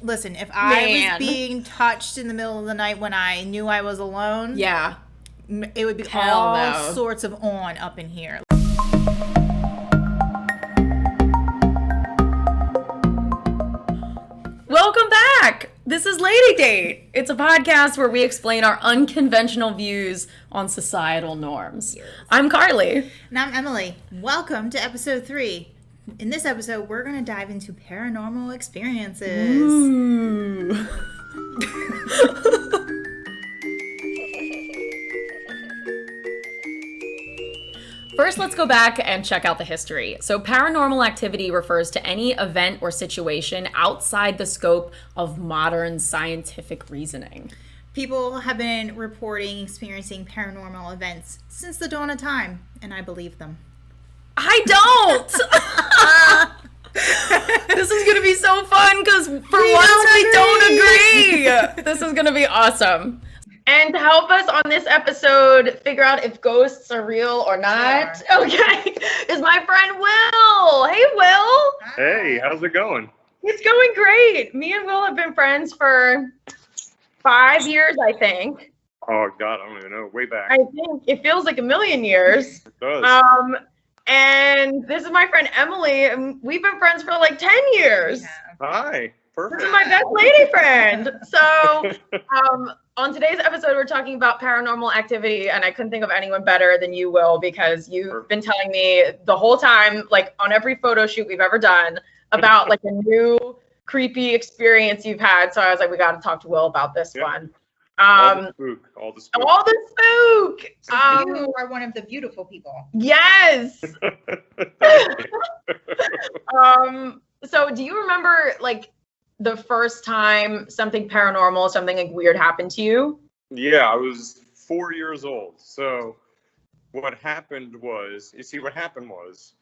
Listen, if I was being touched in the middle of the night when I knew I was alone, yeah, it would be Hell all no. sorts of on up in here. Welcome back. This is Lady Date. It's a podcast where we explain our unconventional views on societal norms. Yes. I'm Karle. And I'm Emily. Welcome to episode 3. In this episode, we're going to dive into paranormal experiences. Ooh. First, let's go back and check out the history. So, paranormal activity refers to any event or situation outside the scope of modern scientific reasoning. People have been reporting experiencing paranormal events since the dawn of time, and I believe them. I don't! This is going to be so fun because for once we don't agree. This is going to be awesome. And to help us on this episode figure out if ghosts are real or not, okay, is my friend Will. Hey, Will. Hey, how's it going? It's going great. Me and Will have been friends for 5 years, I think. Oh, God, I don't even know. Way back. I think it feels like a million years. It does. And this is my friend Emily, and we've been friends for like 10 years. Yeah. Hi. Perfect. This is my best lady friend. So, on today's episode, we're talking about paranormal activity, and I couldn't think of anyone better than you, Will, because you've been telling me the whole time, like on every photo shoot we've ever done, about like a new creepy experience you've had. So I was like, we got to talk to Will about this one. All the spook. All the spook. All the spook. So you are one of the beautiful people. Yes. So do you remember like the first time something paranormal, something like weird happened to you? Yeah, I was 4 years old. So what happened was, what happened was.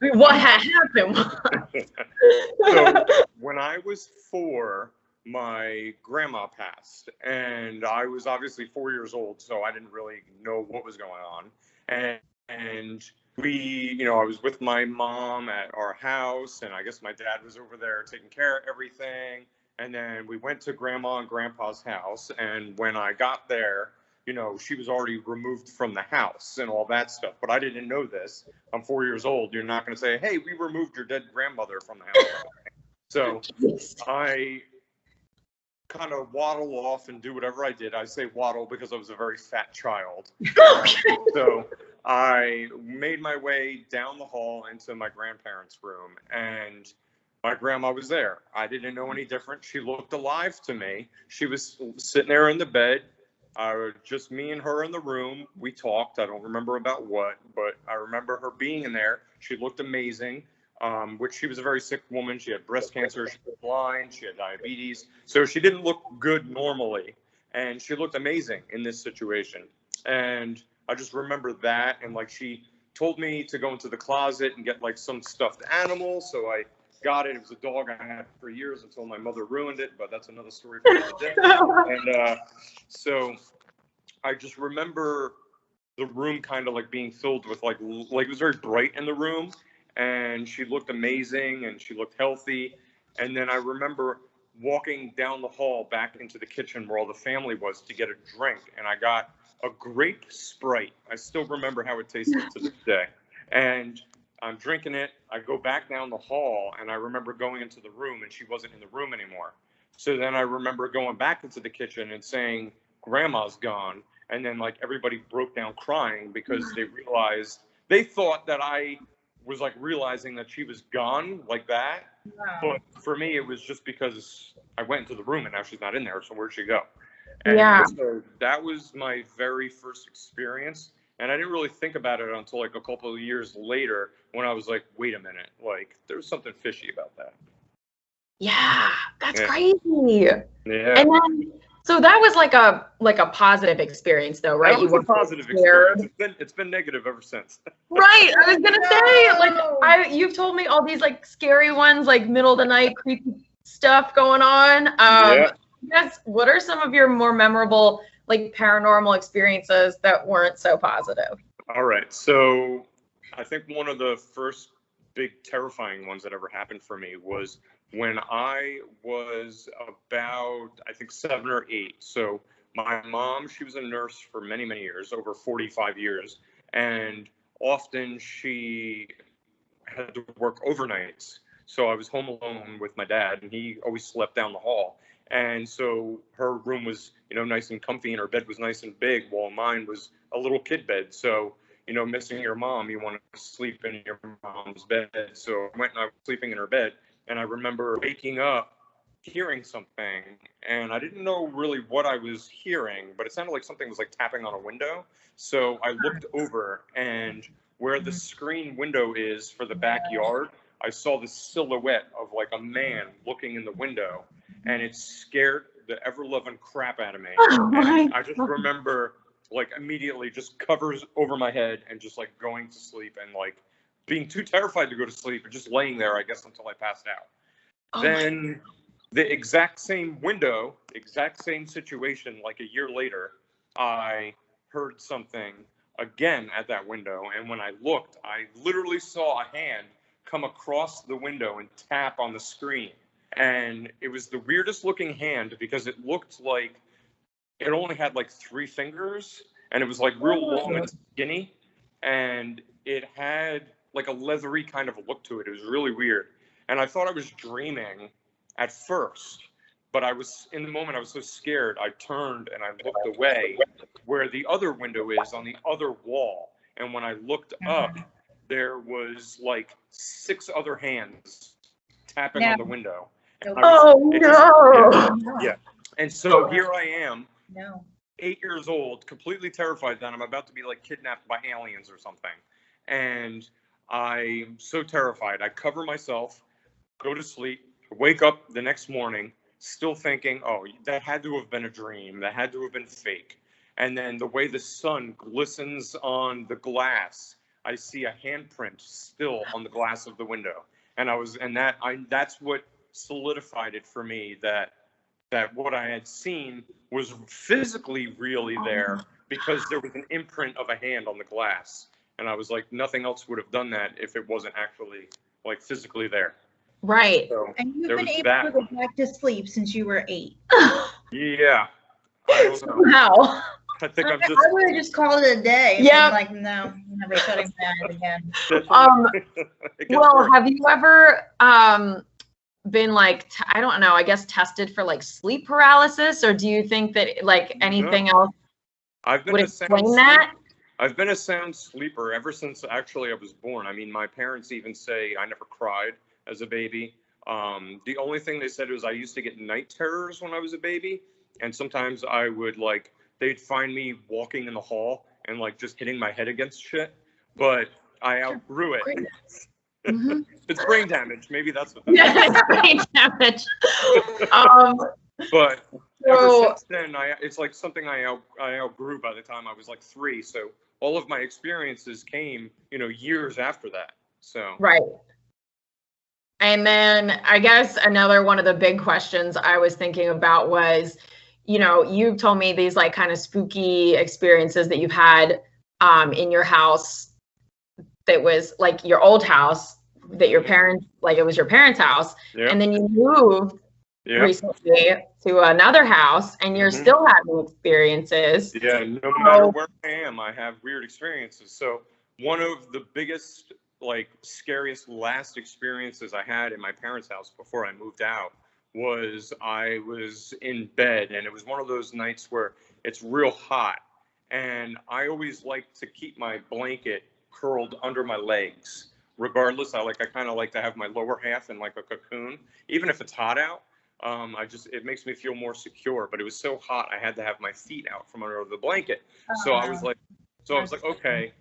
So when I was 4, my grandma passed, and I was obviously 4 years old, so I didn't really know what was going on. And we, I was with my mom at our house, and I guess my dad was over there taking care of everything. And then we went to Grandma and Grandpa's house, and when I got there, she was already removed from the house and all that stuff. But I didn't know this. I'm 4 years old. You're not going to say, hey, we removed your dead grandmother from the house. So I kind of waddle off and do whatever I did. I say waddle because I was a very fat child. So I made my way down the hall into my grandparents' room, and my grandma was there. I didn't know any different. She looked alive to me. She was sitting there in the bed. Just me and her in the room. We talked. I don't remember about what, but I remember her being in there. She looked amazing. Which she was a very sick woman. She had breast cancer, she was blind, she had diabetes. So she didn't look good normally. And she looked amazing in this situation. And I just remember that. And like she told me to go into the closet and get like some stuffed animal. So I got it. It was a dog I had for years until my mother ruined it. But that's another story for another day. And so I just remember the room kind of like being filled with like it was very bright in the room. And she looked amazing and she looked healthy. And then I remember walking down the hall back into the kitchen where all the family was to get a drink. And I got a grape Sprite. I still remember how it tasted to this day. And I'm drinking it. I go back down the hall and I remember going into the room and she wasn't in the room anymore. So then I remember going back into the kitchen and saying, Grandma's gone. And then like everybody broke down crying because they thought that I was like realizing that she was gone like that. Wow. But for me, it was just because I went into the room and now she's not in there. So where'd she go? And so that was my very first experience. And I didn't really think about it until like a couple of years later when I was like, wait a minute, like there was something fishy about that. Yeah, that's crazy. Yeah. And then, so that was like a positive experience though, right? That was a positive experience. It's been negative ever since. Right. I was gonna say, like, you've told me all these like scary ones, like middle of the night creepy stuff going on. Yes. What are some of your more memorable like paranormal experiences that weren't so positive? All right. So I think one of the first big terrifying ones that ever happened for me was when I was about, I think, 7 or 8. So my mom, she was a nurse for many, many years, over 45 years. And often she had to work overnights. So I was home alone with my dad, and he always slept down the hall. And so her room was, nice and comfy, and her bed was nice and big, while mine was a little kid bed. So, missing your mom, you want to sleep in your mom's bed. So I went and I was sleeping in her bed, and I remember waking up hearing something, and I didn't know really what I was hearing, but it sounded like something was like tapping on a window. So I looked over, and where the screen window is for the backyard, I saw the silhouette of like a man looking in the window, and it scared the ever-loving crap out of me. And I just remember like immediately just covers over my head and just like going to sleep and like being too terrified to go to sleep and just laying there, I guess, until I passed out. Then the exact same window, exact same situation, like a year later, I heard something again at that window. And when I looked, I literally saw a hand come across the window and tap on the screen. And it was the weirdest looking hand because it looked like it only had like 3 fingers, and it was like real long and skinny. And it had like a leathery kind of look to it. It was really weird. And I thought I was dreaming at first, but I was in the moment, I was so scared, I turned and I looked away where the other window is on the other wall. And when I looked up, there was like 6 other hands tapping on the window. Yeah. And so here I am, 8 years old, completely terrified that I'm about to be like kidnapped by aliens or something. And I'm so terrified. I cover myself, go to sleep, wake up the next morning, still thinking, oh, that had to have been a dream. That had to have been fake. And then the way the sun glistens on the glass, I see a handprint still on the glass of the window. And that's what solidified it for me that what I had seen was physically really there because there was an imprint of a hand on the glass. And I was like, nothing else would have done that if it wasn't actually like physically there. Right. So and you've been able to go back to sleep since you were 8. Yeah. I don't know. Wow. I think I'm just. I would have just called it a day. Yeah. I'm like, no, I'm never shutting that again. Well, have you ever been like, I don't know, I guess tested for like sleep paralysis, or do you think that like anything else would explain that? I've been a sound sleeper ever since actually I was born. I mean, my parents even say I never cried as a baby. The only thing they said was I used to get night terrors when I was a baby. And sometimes I would like, they'd find me walking in the hall and like just hitting my head against shit. But I outgrew it. Mm-hmm. It's brain damage. Maybe that's what it's brain damage. But ever since then, it's like something I outgrew by the time I was like 3. So all of my experiences came, years after that. So right. And then I guess another one of the big questions I was thinking about was, you've told me these like kind of spooky experiences that you've had in your house that was like your old house that your parents, like it was your parents' house. Yep. And then you moved recently to another house and you're still having experiences. Yeah, no matter where I am, I have weird experiences. So one of the biggest, like scariest last experiences I had in my parents' house before I moved out was I was in bed, and it was one of those nights where it's real hot, and I always like to keep my blanket curled under my legs. Regardless, I kind of like to have my lower half in like a cocoon, even if it's hot out. It makes me feel more secure. But it was so hot, I had to have my feet out from under the blanket. So I was like, okay.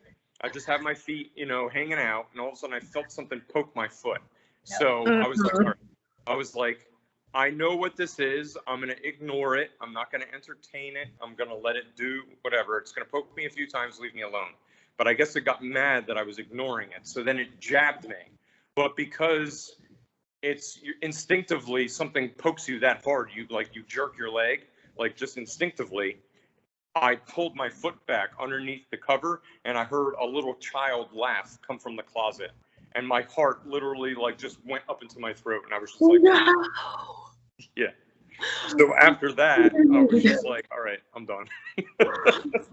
I just have my feet, hanging out, and all of a sudden I felt something poke my foot. So I was like, I know what this is. I'm going to ignore it. I'm not going to entertain it. I'm going to let it do whatever. It's going to poke me a few times, leave me alone. But I guess it got mad that I was ignoring it. So then it jabbed me. But because it's instinctively something pokes you that hard, you jerk your leg, like just instinctively. I pulled my foot back underneath the cover, and I heard a little child laugh come from the closet. and my heart literally like just went up into my throat, and I was just like, yeah. So after that, I was just like, all right, I'm done.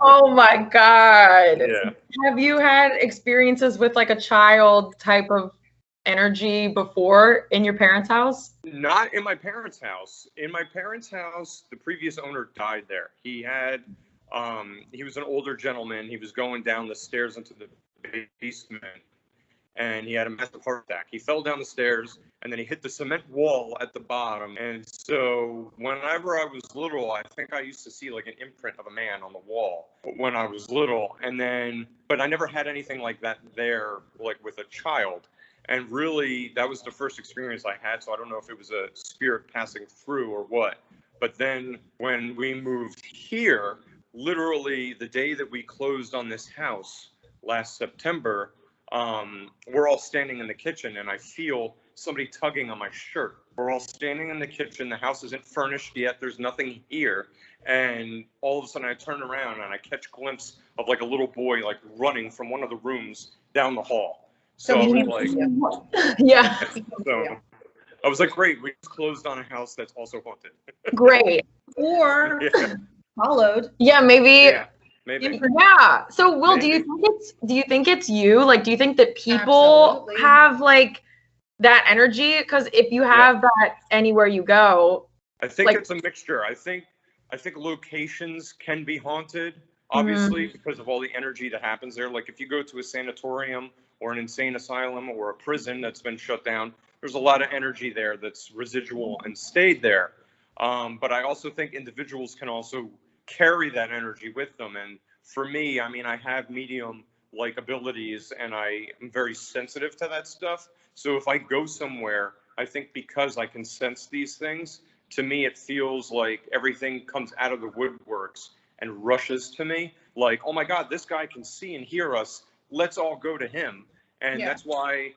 Oh my God. Yeah. Have you had experiences with like a child type of energy before in your parents' house? Not in my parents' house. In my parents' house, the previous owner died there. He was an older gentleman. He was going down the stairs into the basement, and he had a massive heart attack. He fell down the stairs, and then he hit the cement wall at the bottom. And so whenever I was little, I think I used to see like an imprint of a man on the wall when I was little. And then, but I never had anything like that there, like with a child. And really, that was the first experience I had. So I don't know if it was a spirit passing through or what. But then when we moved here, literally the day that we closed on this house last September, we're all standing in the kitchen, and I feel somebody tugging on my shirt. We're all standing in the kitchen. The house isn't furnished yet. There's nothing here. And all of a sudden I turn around and I catch a glimpse of like a little boy like running from one of the rooms down the hall. So I was like, yeah. So I was like, great, we just closed on a house that's also haunted. Great. Or followed. Yeah, maybe. Yeah, maybe. Yeah. So, Will, Maybe. do you think it's you? Like, do you think that people Absolutely. have like that energy? Because if you have that anywhere you go, I think like- it's a mixture. I think locations can be haunted, obviously, because of all the energy that happens there. Like if you go to a sanatorium or an insane asylum or a prison that's been shut down, there's a lot of energy there that's residual and stayed there. But I also think individuals can also carry that energy with them. And for me, I mean, I have medium-like abilities, and I am very sensitive to that stuff. So if I go somewhere, I think because I can sense these things, to me, it feels like everything comes out of the woodworks and rushes to me. Like, oh my God, this guy can see and hear us. Let's all go to him. And that's why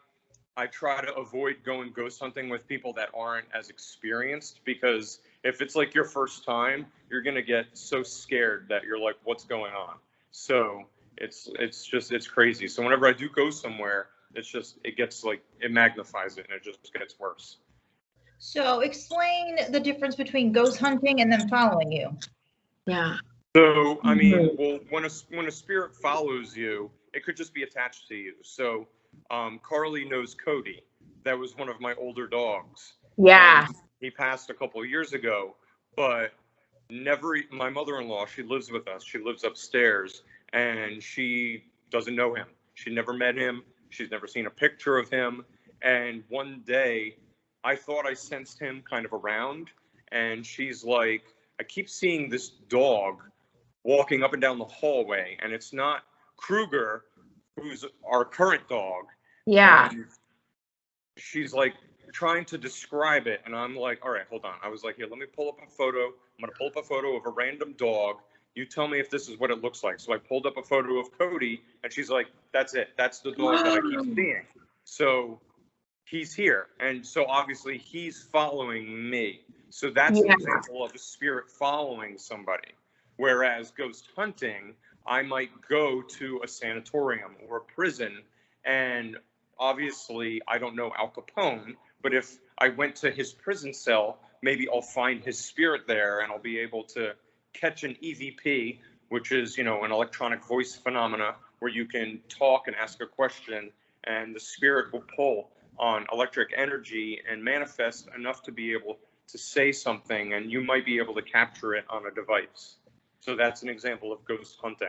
I try to avoid going ghost hunting with people that aren't as experienced, because if it's like your first time, you're going to get so scared that you're like, what's going on? So it's crazy. So whenever I do go somewhere, it magnifies it and it just gets worse. So explain the difference between ghost hunting and them following you. yeah. So, I mean, well, when a spirit follows you, it could just be attached to you. So, Karle knows Cody. That was one of my older dogs. Yeah. He passed a couple of years ago, but my mother-in-law, she lives with us. She lives upstairs, and she doesn't know him. She never met him. She's never seen a picture of him. And one day, I thought I sensed him kind of around, and she's like, I keep seeing this dog walking up and down the hallway, and it's not Kruger, who's our current dog. Yeah. And she's like trying to describe it, and I'm like, all right, hold on. I was like, here, let me pull up a photo. I'm going to pull up a photo of a random dog. You tell me if this is what it looks like. So I pulled up a photo of Cody, and she's like, that's it. That's the dog that I keep seeing. So he's here. And so obviously he's following me. So that's an example of a spirit following somebody. Whereas ghost hunting, I might go to a sanatorium or a prison, and obviously I don't know Al Capone, but if I went to his prison cell, maybe I'll find his spirit there, and I'll be able to catch an EVP, which is, an electronic voice phenomena where you can talk and ask a question, and the spirit will pull on electric energy and manifest enough to be able to say something, and you might be able to capture it on a device. So that's an example of ghost hunting.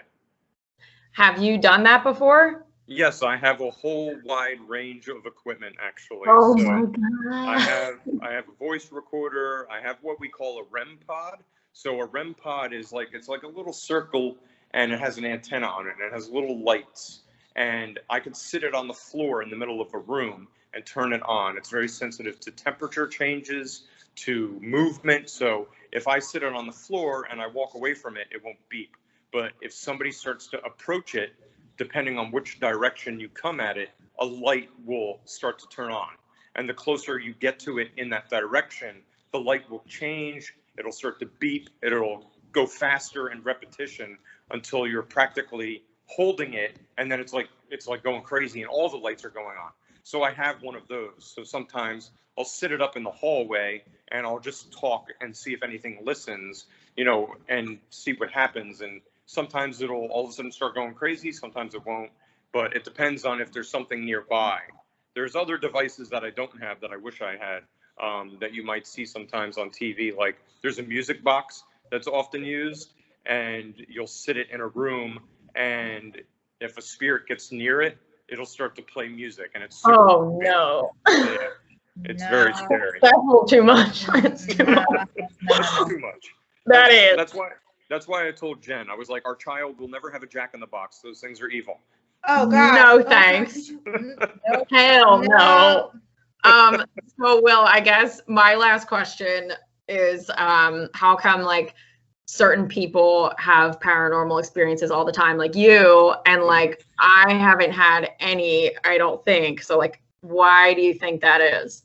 Have you done that before? Yes, I have a whole wide range of equipment, actually. Oh so my God. I have a voice recorder. I have what we call a REM pod. So a REM pod is it's like a little circle, and it has an antenna on it, and it has little lights. And I can sit it on the floor in the middle of a room and turn it on. It's very sensitive to temperature changes, to movement. So if I sit it on the floor and I walk away from it, it won't beep. But if somebody starts to approach it, depending on which direction you come at it, a light will start to turn on. And the closer you get to it in that direction, the light will change. It'll start to beep. It'll go faster in repetition until you're practically holding it. And then it's like going crazy and all the lights are going on. So I have one of those. So sometimes I'll sit it up in the hallway and I'll just talk and see if anything listens, and see what happens. And sometimes it'll all of a sudden start going crazy. Sometimes it won't, but it depends on if there's something nearby. There's other devices that I don't have that I wish I had, that you might see sometimes on TV. Like there's a music box that's often used, and you'll sit it in a room, and if a spirit gets near it, it'll start to play music, and it's super weird. No. Yeah, it's very scary. That's a little too much. It's too much. It's too much. That's why I told Jen, I was like, our child will never have a Jack-in-the-Box. Those things are evil. Oh God. No thanks. Hell no. So Will, I guess my last question is, how come like certain people have paranormal experiences all the time, like you, and like I haven't had any, I don't think. So like, why do you think that is?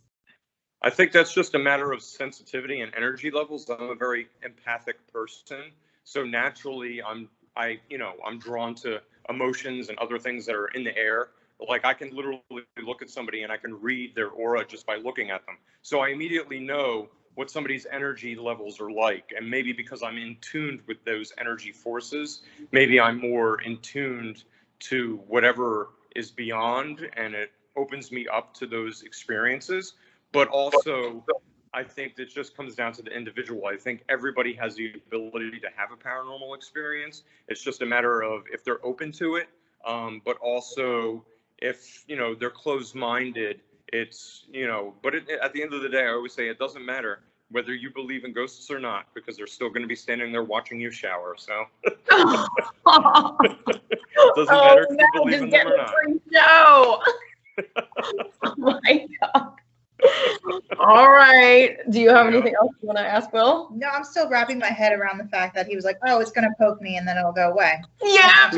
I think that's just a matter of sensitivity and energy levels. I'm a very empathic person, so naturally I'm drawn to emotions and other things that are in the air. Like I can literally look at somebody and I can read their aura just by looking at them. So I immediately know what somebody's energy levels are like. And maybe because I'm in tuned with those energy forces, maybe I'm more in tuned to whatever is beyond, and it opens me up to those experiences. But also, I think it just comes down to the individual. I think everybody has the ability to have a paranormal experience. It's just a matter of if they're open to it, but also if, they're closed-minded. It's, but at the end of the day, I always say it doesn't matter whether you believe in ghosts or not, because they're still going to be standing there watching you shower. So it doesn't matter if you believe in them or not. No. Oh my God. All right. Do you have anything else you want to ask Will? No, I'm still wrapping my head around the fact that he was like, oh, it's going to poke me and then it'll go away. Yeah.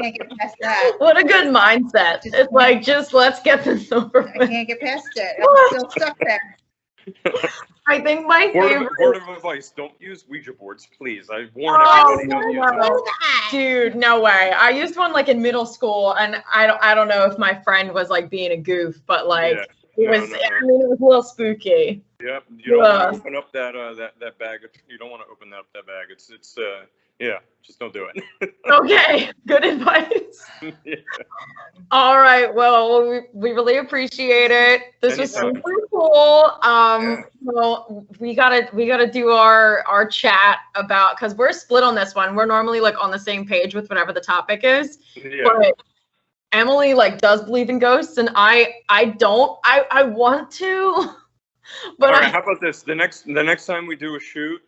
Can't get past that. What a good mindset. It's like, just let's get this over with. I can't get past it. I'm still stuck there. I think my favorite word of advice: don't use Ouija boards, please. I warn everybody. Don't use them. Dude, no way. I used one like in middle school, and I don't know if my friend was like being a goof, but like it was a little spooky. Yep. You don't want to open up that bag. You don't want to open up that bag. It's just don't do it. Okay, good advice. Yeah. All right, well, we really appreciate it. This was super cool. Well, we gotta do our chat about, because we're split on this one. We're normally like on the same page with whatever the topic is. Yeah. But Emily like does believe in ghosts, and I don't. I want to. But all right, how about this? The next time we do a shoot,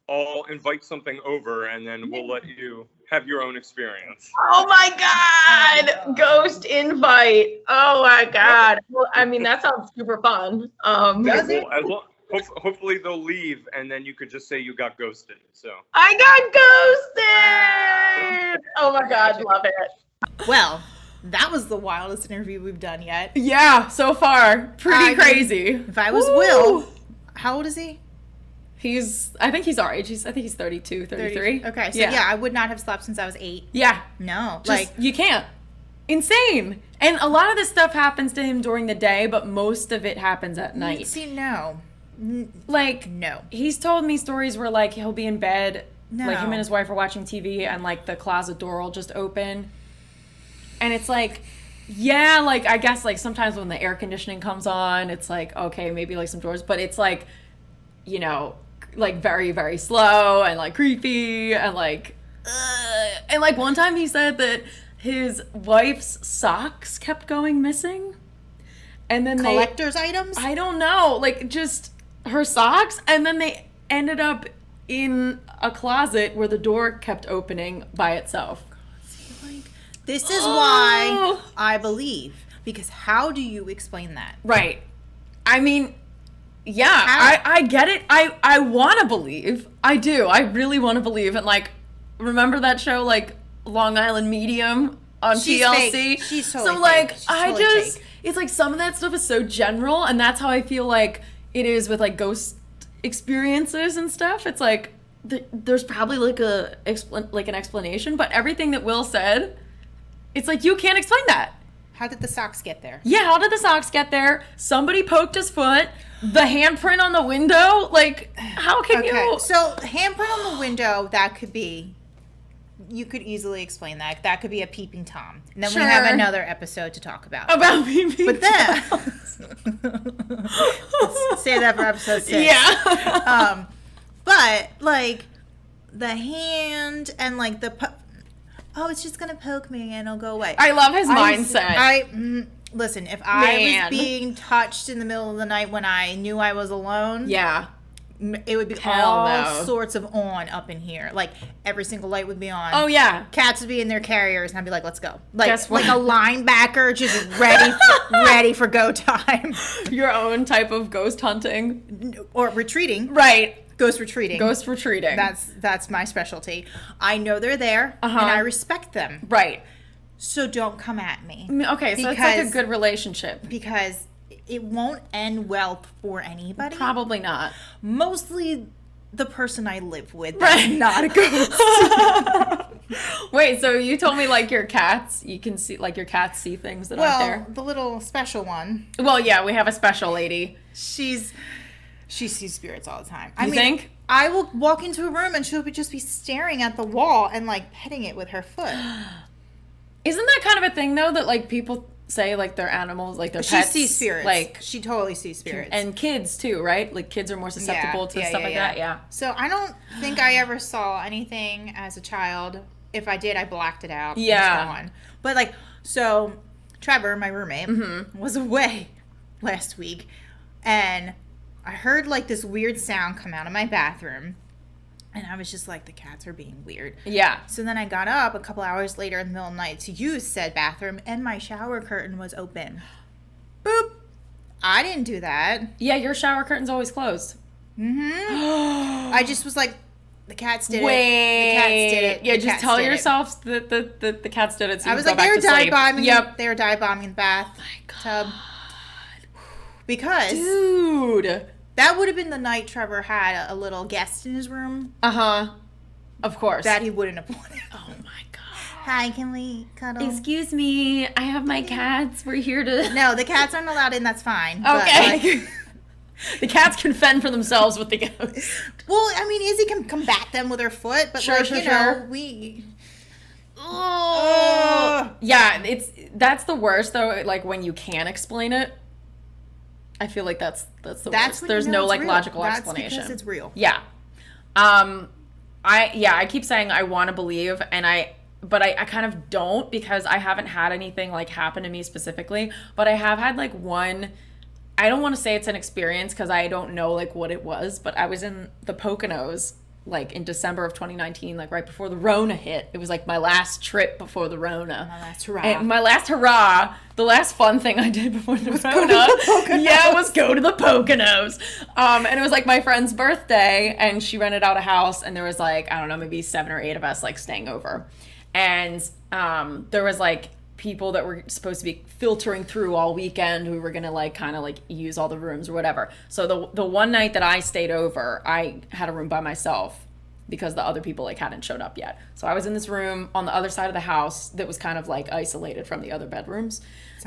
I'll invite something over, and then we'll let you have your own experience. Oh my God! Ghost invite. Oh my God. Well, I mean, that sounds super fun. Hopefully they'll leave, and then you could just say you got ghosted. So I got ghosted. Oh my God, love it. Well, that was the wildest interview we've done yet. Yeah, so far. Pretty crazy. If I was Will, how old is he? I think he's our age. I think he's 32, 33. Okay, so yeah, I would not have slept since I was 8. Yeah. No. You can't. Insane. And a lot of this stuff happens to him during the day, but most of it happens at night. See, no. No. He's told me stories where, like, he'll be in bed, like, him and his wife are watching TV, and, like, the closet door will just open. And it's like, yeah, like, I guess, like, sometimes when the air conditioning comes on, it's like, okay, maybe, like, some doors. But it's, like, like, very, very slow and, like, creepy and, like, and, like, one time he said that his wife's socks kept going missing. And then collector's items? I don't know. Like, just her socks. And then they ended up in a closet where the door kept opening by itself. This is why I believe. Because how do you explain that? Right. I mean, yeah, I get it. I want to believe. I do. I really want to believe. And, like, remember that show, like, Long Island Medium on TLC? Fake. She's totally so, like, fake. It's like some of that stuff is so general. And that's how I feel like it is with, like, ghost experiences and stuff. It's like, there's probably, like, an explanation. But everything that Will said, it's like, you can't explain that. How did the socks get there? Yeah, how did the socks get there? Somebody poked his foot. The handprint on the window? Like, how can you... So, handprint on the window, that could be... You could easily explain that. That could be a peeping Tom. And then we have another episode to talk about. About peeping But then... Say that for episode 6. Yeah. But, like, the hand and, like, the... it's just going to poke me and it'll go away. I love his mindset. Listen, if I was being touched in the middle of the night when I knew I was alone... Yeah. It would be all sorts of on up in here. Like, every single light would be on. Oh, yeah. Cats would be in their carriers, and I'd be like, let's go. Like a linebacker just ready for go time. Your own type of ghost hunting. Or retreating. Right. Ghost retreating. Ghost retreating. That's my specialty. I know they're there, and I respect them. Right. So don't come at me. Okay, so it's like a good relationship. Because... it won't end well for anybody. Probably not. Mostly the person I live with. That's not a ghost. Wait, so you told me like your cats, you can see, like your cats see things that aren't there? Well, the little special one. Well, yeah, we have a special lady. She sees spirits all the time. You think? I will walk into a room and she'll just be staring at the wall and like petting it with her foot. Isn't that kind of a thing though, that like people say like their animals, like their pets? She sees spirits. Like, she totally sees spirits. And kids too, right? Like kids are more susceptible to stuff like that. Yeah. So I don't think I ever saw anything as a child. If I did, I blacked it out. Yeah. But like, so Trevor, my roommate, was away last week, and I heard like this weird sound come out of my bathroom. And I was just like, the cats are being weird. Yeah. So then I got up a couple hours later in the middle of the night to use said bathroom, and my shower curtain was open. Boop. I didn't do that. Yeah, your shower curtain's always closed. Mm-hmm. I just was like, the cats did Wait. it. The cats did it. Yeah, the just cats tell did yourself that the cats did it. So I you was go like, they back were to dive sleep. bombing. Yep. They were dive bombing the bath tub. Because Dude. that would have been the night Trevor had a little guest in his room. Of course. That he wouldn't have wanted. Oh my god. Hi, can we cuddle? Excuse me, I have my cats. We're here to... No, the cats aren't allowed in. That's fine. Okay. But, like, the cats can fend for themselves with the ghost. well, I mean, Izzy can combat them with her foot, but Sure. we... Oh. Yeah, that's the worst though. Like when you can't explain it. I feel like that's the worst. There's no like real. logical That's explanation. because it's real. Yeah. I keep saying I want to believe, but I kind of don't, because I haven't had anything like happen to me specifically, but I have had like one. I don't want to say it's an experience because I don't know like what it was, but I was in the Poconos like in December of 2019, like right before the Rona hit. It was like my last trip before the Rona. My last hurrah. And my last hurrah. The last fun thing I did before the Rona. Yeah, was go to the Poconos. And it was like my friend's birthday, and she rented out a house, and there was like, I don't know, maybe 7 or 8 of us like staying over. And there was like people that were supposed to be filtering through all weekend who were gonna like kind of like use all the rooms or whatever. So the one night that I stayed over, I had a room by myself because the other people like hadn't showed up yet. So I was in this room on the other side of the house that was kind of like isolated from the other bedrooms.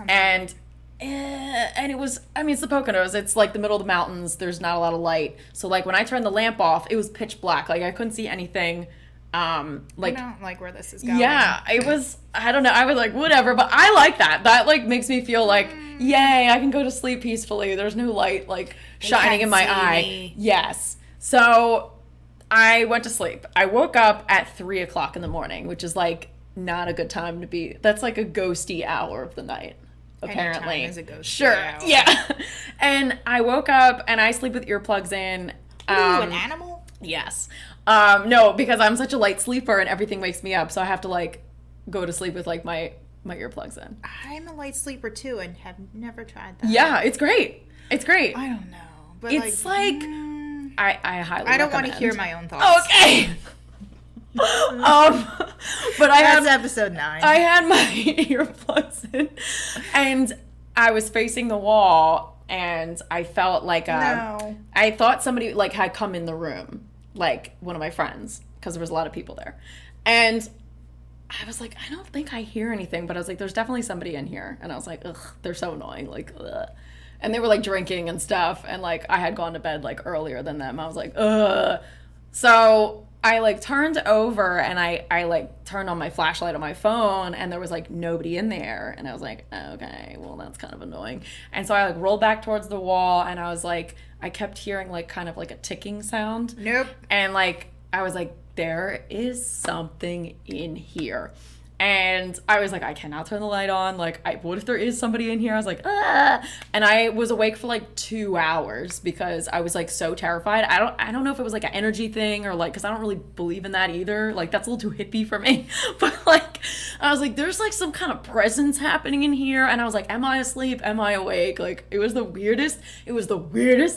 And it was, I mean, it's the Poconos. It's like the middle of the mountains. There's not a lot of light. So like when I turned the lamp off, it was pitch black. Like I couldn't see anything. Like, I don't like where this is going. Yeah, it was, I don't know, I was like, whatever, but I like that. That, like, makes me feel like, yay, I can go to sleep peacefully. There's no light, like, shining in my eye. Me. Yes. So, I went to sleep. I woke up at 3 o'clock in the morning, which is, like, not a good time to be, that's, like, a ghosty hour of the night, apparently. Anytime is a ghosty hour. Yeah. And I woke up, and I sleep with earplugs in. Are you an animal? Yes. No, because I'm such a light sleeper and everything wakes me up, so I have to like go to sleep with like my earplugs in. I'm a light sleeper too and have never tried that. Yeah, it's great. It's great. I don't know. But it's like I highly I don't want to recommend. hear my own thoughts. Okay. But That's episode 9. I had my earplugs in and I was facing the wall and I felt like I thought somebody like had come in the room, like one of my friends, because there was a lot of people there. And I was like, I don't think I hear anything, but I was like, there's definitely somebody in here. And I was like, ugh, they're so annoying. Like, ugh. And they were like drinking and stuff. And like, I had gone to bed like earlier than them. I was like, ugh. So I like turned over and I like turned on my flashlight on my phone and there was like nobody in there. And I was like, okay, well, that's kind of annoying. And so I like rolled back towards the wall and I was like, I kept hearing like kind of like a ticking sound. Nope. And like, I was like, there is something in here. And I was like, I cannot turn the light on. Like, what if there is somebody in here? I was like, ah. And I was awake for like 2 hours because I was like so terrified. I don't know if it was like an energy thing or like, because I don't really believe in that either. Like, that's a little too hippie for me. But like, I was like, there's like some kind of presence happening in here. And I was like, am I asleep? Am I awake? Like, it was the weirdest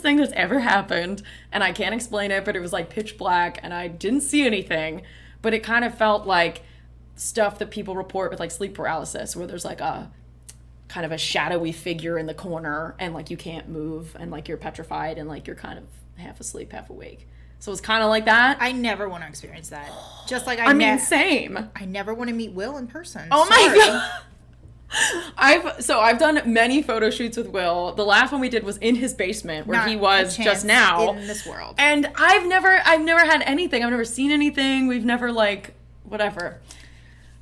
thing that's ever happened. And I can't explain it, but it was like pitch black and I didn't see anything. But it kind of felt like stuff that people report with like sleep paralysis where there's like a kind of a shadowy figure in the corner and like you can't move and like you're petrified and like you're kind of half asleep, half awake. So it's kind of like that. I never want to experience that. Just like same. I never want to meet Will in person. Oh my God. I've done many photo shoots with Will. The last one we did was in his basement where he was just now in this world. And I've never had anything. I've never seen anything. We've never like whatever.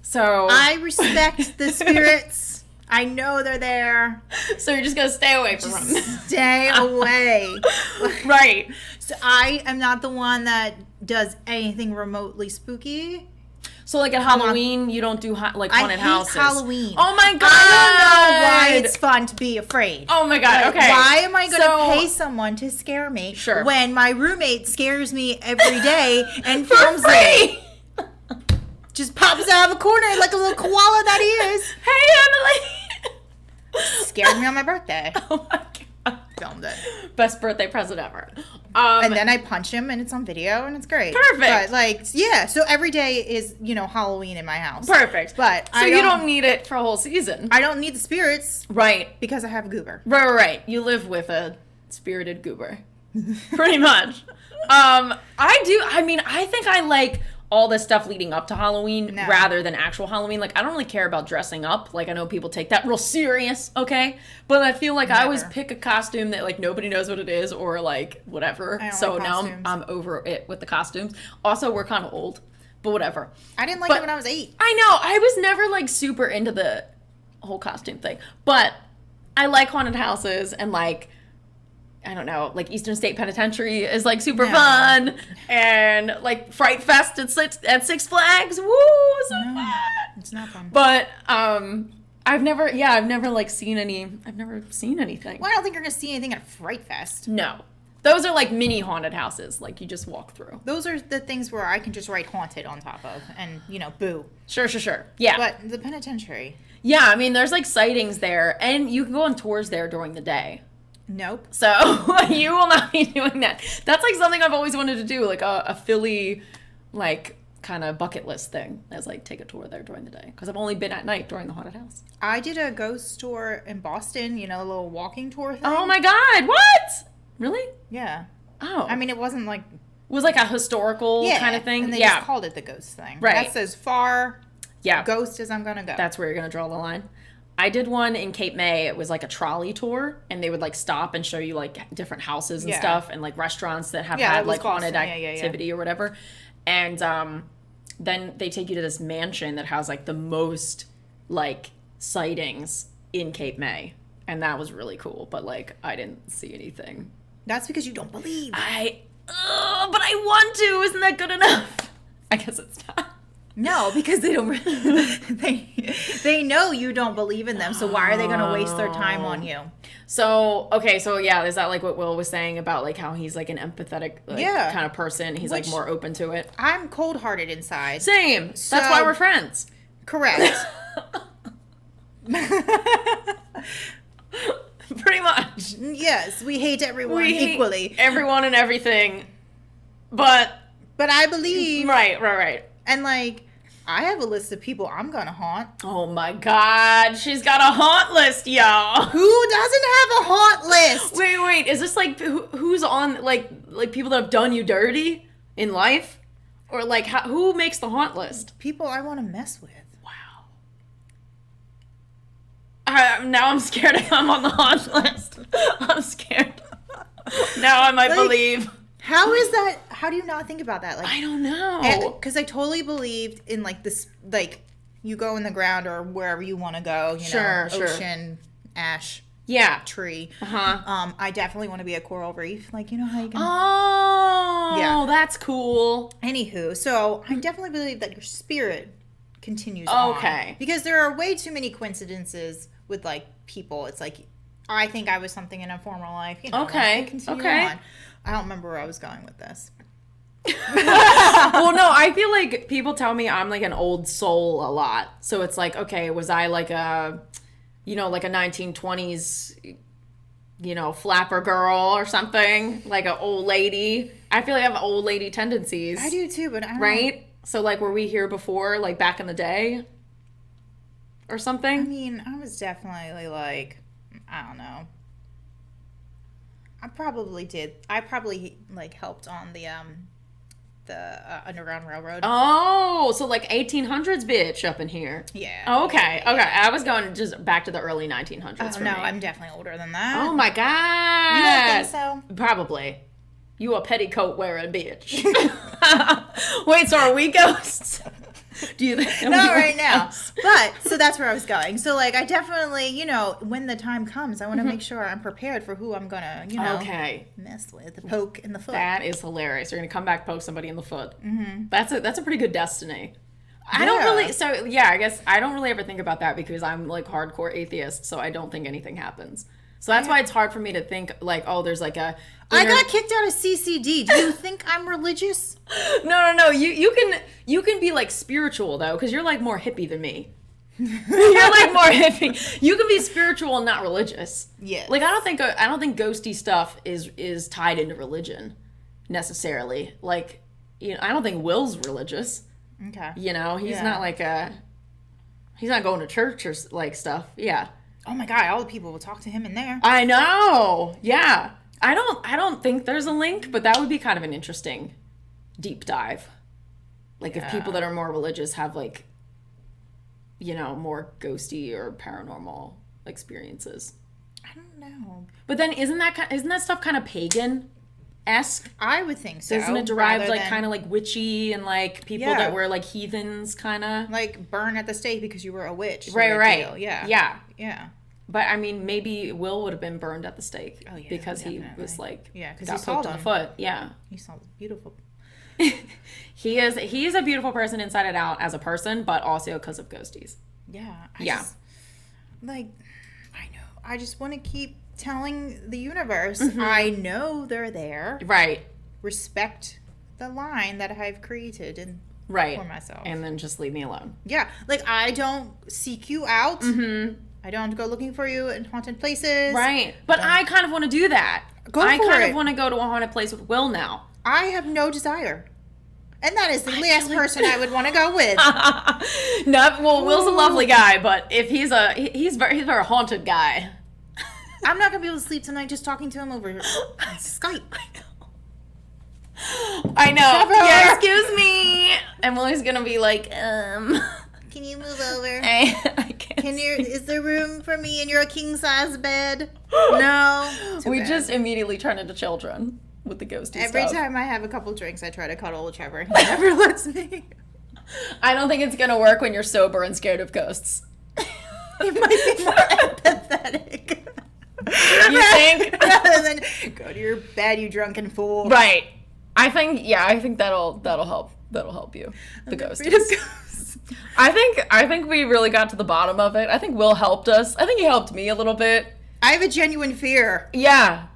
So I respect the spirits. I know they're there. So you're just gonna stay away from them. Stay away. Right. So I am not the one that does anything remotely spooky. So like at Halloween, you don't do haunted houses. Halloween. Oh my God. I don't know why it's fun to be afraid. Oh my God. Like, okay. Why am I going to pay someone to scare me when my roommate scares me every day and films it? Just pops out of a corner like a little koala that he is. Hey, Emily. Scared me on my birthday. Oh my God. Filmed it. Best birthday present ever. And then I punch him and it's on video and it's great. Perfect. But like, yeah, so every day is, Halloween in my house. Perfect. But so you don't need it for a whole season. I don't need the spirits. Right. Because I have a goober. Right. You live with a spirited goober. Pretty much. I think I like all the stuff leading up to Halloween rather than actual Halloween. Like, I don't really care about dressing up. Like, I know people take that real serious, okay? But I feel like I always pick a costume that, like, nobody knows what it is or, like, whatever. So like now I'm over it with the costumes. Also, we're kind of old, but whatever. I didn't like it when I was 8. I know. I was never, like, super into the whole costume thing. But I like haunted houses and, like, I don't know, like Eastern State Penitentiary is like super fun, and like Fright Fest at Six Flags, woo, so fun. It's not fun. But I've never like seen anything. Well, I don't think you're gonna see anything at Fright Fest. No, those are like mini haunted houses, like you just walk through. Those are the things where I can just write haunted on top of, and boo. Sure, yeah. But the penitentiary. Yeah, I mean, there's like sightings there, and you can go on tours there during the day. Nope. So you will not be doing that. That's like something I've always wanted to do, like a Philly, like kind of bucket list thing. Is like take a tour there during the day because I've only been at night during the haunted house. I did a ghost tour in Boston. A little walking tour thing. Oh my God! What? Really? Yeah. Oh. I mean, it wasn't like. It was like a historical kind of thing. And they just called it the ghost thing. Right. That's as far. Ghost as I'm gonna go. That's where you're gonna draw the line. I did one in Cape May. It was like a trolley tour, and they would like stop and show you like different houses and stuff, and like restaurants that have had like haunted activity or whatever. And then they take you to this mansion that has like the most like sightings in Cape May, and that was really cool. But like I didn't see anything. That's because you don't believe. But I want to. Isn't that good enough? I guess it's not. No, because they don't. They know you don't believe in them, so why are they going to waste their time on you? So yeah, is that like what Will was saying about like how he's like an empathetic kind of person? He's like more open to it. I'm cold-hearted inside. Same. So, that's why we're friends. Correct. Pretty much. Yes, we hate everyone equally. Hate everyone and everything, but I believe. Right. And like, I have a list of people I'm gonna haunt. Oh my God, she's got a haunt list, y'all. Who doesn't have a haunt list? Wait, is this like who's on like people that have done you dirty in life? Or like, who makes the haunt list? People I want to mess with. Wow. Now I'm scared I'm on the haunt list. I'm scared. Now I might believe. How is that? How do you not think about that? Like, I don't know. Because I totally believed in like this, like you go in the ground or wherever you want to go. You know, ocean, ash. Yeah. Tree. Uh-huh. I definitely want to be a coral reef. Like, you know how you can... Oh, yeah. That's cool. Anywho, so I definitely believe that your spirit continues on. Okay. Because there are way too many coincidences with, like, people. It's like, I think I was something in a former life. You know, okay. Continue on. I don't remember where I was going with this. Well, no, I feel like people tell me I'm, like, an old soul a lot. So it's like, okay, was I, like, you know, like a 1920s, you know, flapper girl or something, like an old lady. I feel like I have old lady tendencies. I do too, but I don't right? So, like, were we here before, like, back in the day or something? I mean, I was definitely, like, I don't know. I probably, like, helped on the Underground Railroad. Oh, so like 1800s bitch up in here. Yeah. Okay. I was going just back to the early 1900s. Oh, no, I'm definitely older than that. Oh my God. You don't think so? Probably. You a petticoat wearing bitch. Wait, so are we ghosts? Do you think? Not right now. But, so that's where I was going. So, like, I definitely, you know, when the time comes, I want to make sure I'm prepared for who I'm going to, you know, mess with, the poke in the foot. That is hilarious. You're going to come back, poke somebody in the foot. Mm-hmm. That's a pretty good destiny. Yeah. I don't really, so yeah, I guess I don't really ever think about that because I'm like hardcore atheist, so I don't think anything happens. So that's why it's hard for me to think like, oh, there's like a... I got kicked out of CCD. Do you think I'm religious? No. You can be like spiritual though, because you're like more hippie than me. You're like more hippie. You can be spiritual and not religious. Yes. Like I don't think ghosty stuff is tied into religion necessarily. Like, you know, I don't think Will's religious. Okay. You know, he's not like he's not going to church or like stuff. Yeah. Oh my God, all the people will talk to him in there. I know. Yeah. I don't think there's a link, but that would be kind of an interesting deep dive. Like if people that are more religious have like, you know, more ghosty or paranormal experiences. I don't know. But then isn't that stuff kind of pagan-esque? I would think so. Isn't it derived like kind of like witchy and like people that were like heathens kind of? Like burn at the stake because you were a witch. Right. Deal. Yeah. Yeah. But I mean, maybe Will would have been burned at the stake. Oh, yeah, because definitely. he was like, because got he saw poked in the foot. Yeah. He saw beautiful. He is a beautiful person inside and out as a person, but also because of ghosties. Yeah. I know. I just want to keep telling the universe, I know they're there. Right. Respect the line that I've created for myself. And then just leave me alone. Yeah. Like, I don't seek you out. Mm-hmm. I don't go looking for you in haunted places. Right. But I kind of want to do that. I kind of want to go to a haunted place with Will now. I have no desire. And that is the last person I would want to go with. Will's a lovely guy, but if he's very haunted guy. I'm not going to be able to sleep tonight just talking to him over Skype. I know. Yeah, excuse me. And Willie's going to be like, Can you move over? I can't. Is there room for me in your king size bed? No. We just immediately turn into children with the ghosty stuff. Every time I have a couple drinks, I try to cuddle with Trevor. He never lets me. I don't think it's gonna work when you're sober and scared of ghosts. He might be more empathetic. You think? Rather than go to your bed, you drunken fool. Right. I think that'll help. That'll help you. The ghosts. I think we really got to the bottom of it. I think Will helped us. I think he helped me a little bit. I have a genuine fear. Yeah.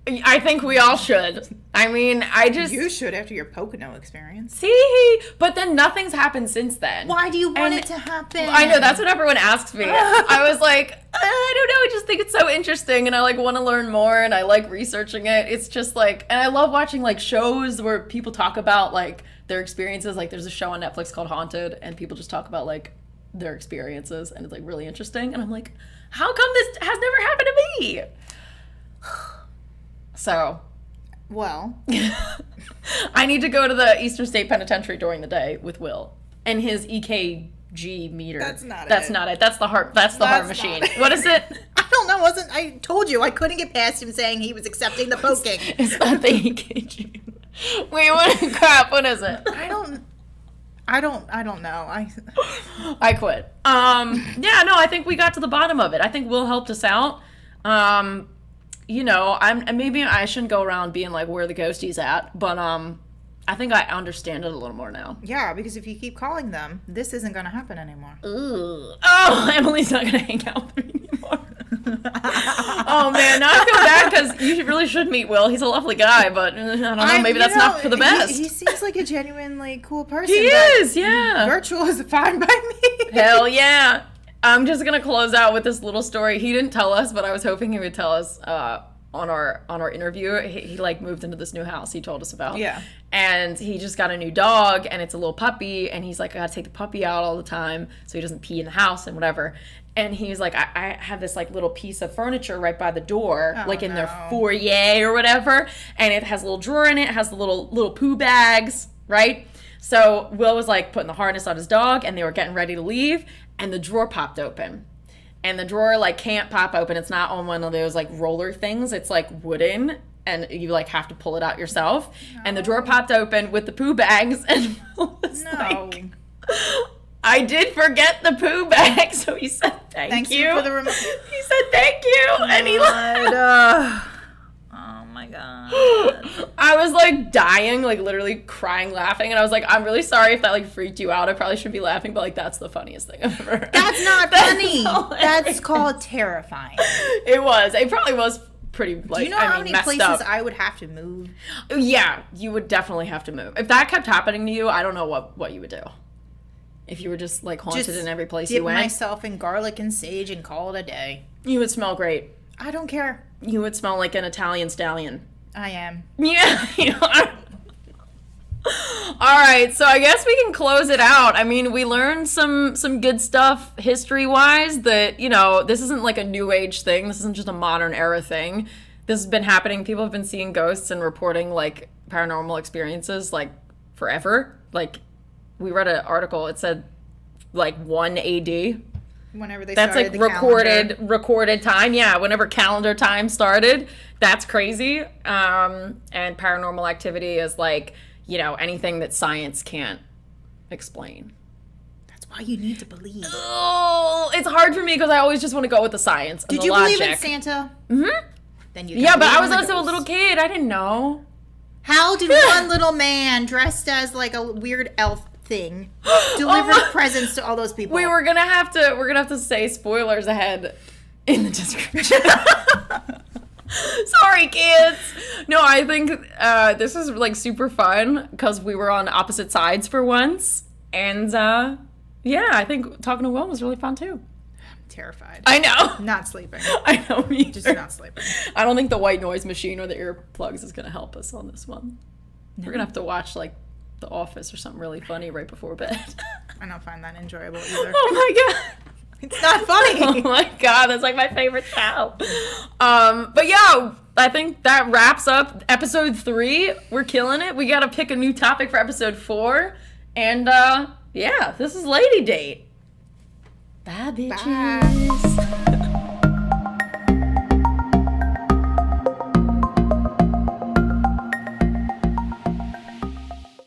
I think we all should. I mean, You should after your Pocono experience. See? But then nothing's happened since then. Why do you want it to happen? I know, that's what everyone asks me. I was like, I don't know, I just think it's so interesting and I like want to learn more and I like researching it. It's just like, and I love watching like shows where people talk about like their experiences. Like there's a show on Netflix called Haunted and people just talk about like their experiences and it's like really interesting. And I'm like, how come this has never happened to me? So, Well. I need to go to the Eastern State Penitentiary during the day with Will and his EKG meter. That's not it. That's the heart machine. What is it? I don't know. I told you I couldn't get past him saying he was accepting the poking. It's not the EKG. Wait, what is it? I don't know. I quit. Yeah, no, I think we got to the bottom of it. I think Will helped us out. Maybe I shouldn't go around being like, where the ghosties at, but I think I understand it a little more now. Yeah, because if you keep calling them, this isn't going to happen anymore. Ooh. Oh, Emily's not going to hang out with me anymore. Oh, man, now I feel bad because you really should meet Will. He's a lovely guy, but I don't know, maybe that's not for the best. He seems like a genuinely cool person. He is, yeah. Virtual is fine by me. Hell yeah. I'm just going to close out with this little story. He didn't tell us, but I was hoping he would tell us on our interview. He like moved into this new house he told us about. Yeah. And he just got a new dog, and it's a little puppy, and he's like, I gotta take the puppy out all the time so he doesn't pee in the house and whatever. And he's like, I have this like little piece of furniture right by the door, like in their foyer or whatever, and it has a little drawer in it, has the little poo bags, right? So Will was like putting the harness on his dog, and they were getting ready to leave, and the drawer popped open. And the drawer like can't pop open. It's not on one of those like roller things. It's like wooden, and you like have to pull it out yourself. No. And the drawer popped open with the poo bags, and Will was like, I did forget the poo bag. So he said, thank you. For the he said, thank you. And he oh my God. I was like dying, like literally crying, laughing. And I was like, I'm really sorry if that like freaked you out. I probably shouldn't be laughing, but like that's the funniest thing I've ever heard. That's not funny. That's called terrifying. It was. It probably was pretty like, do you know how many places I would have to move? Yeah, you would definitely have to move. If that kept happening to you, I don't know what you would do. If you were just like haunted in every place you went. Dip myself in garlic and sage and call it a day. You would smell great. I don't care. You would smell like an Italian stallion. I am. Yeah, you are. All right, so I guess we can close it out. I mean, we learned some good stuff history-wise that, this isn't like a new age thing. This isn't just a modern era thing. This has been happening. People have been seeing ghosts and reporting like paranormal experiences like forever. Like we read an article, it said like 1 AD. Whenever they that's started like recorded time. Yeah, whenever calendar time started. That's crazy. And paranormal activity is like, anything that science can't explain. That's why you need to believe. Oh, it's hard for me because I always just want to go with the science and Did the you logic. believe in Santa? Mm-hmm. Then you but I was also a little kid. I didn't know. How did one little man dressed as like a weird elf thing deliver presents to all those people? We're gonna have to say spoilers ahead in the description. Sorry, kids. No, I think this is like super fun because we were on opposite sides for once, and I think talking to Will was really fun too. I'm terrified. I know. Not sleeping. I know. Me just not sleeping. I don't think the white noise machine or the earplugs is gonna help us on this one. No. We're gonna have to watch like The Office or something really funny right before bed. I don't find that enjoyable either. Oh my God. It's not funny. Oh my God, that's like my favorite show. But yeah, I think that wraps up episode 3. We're killing it. We gotta pick a new topic for episode 4. And this is Lady Date. Bye, bitches. Bye.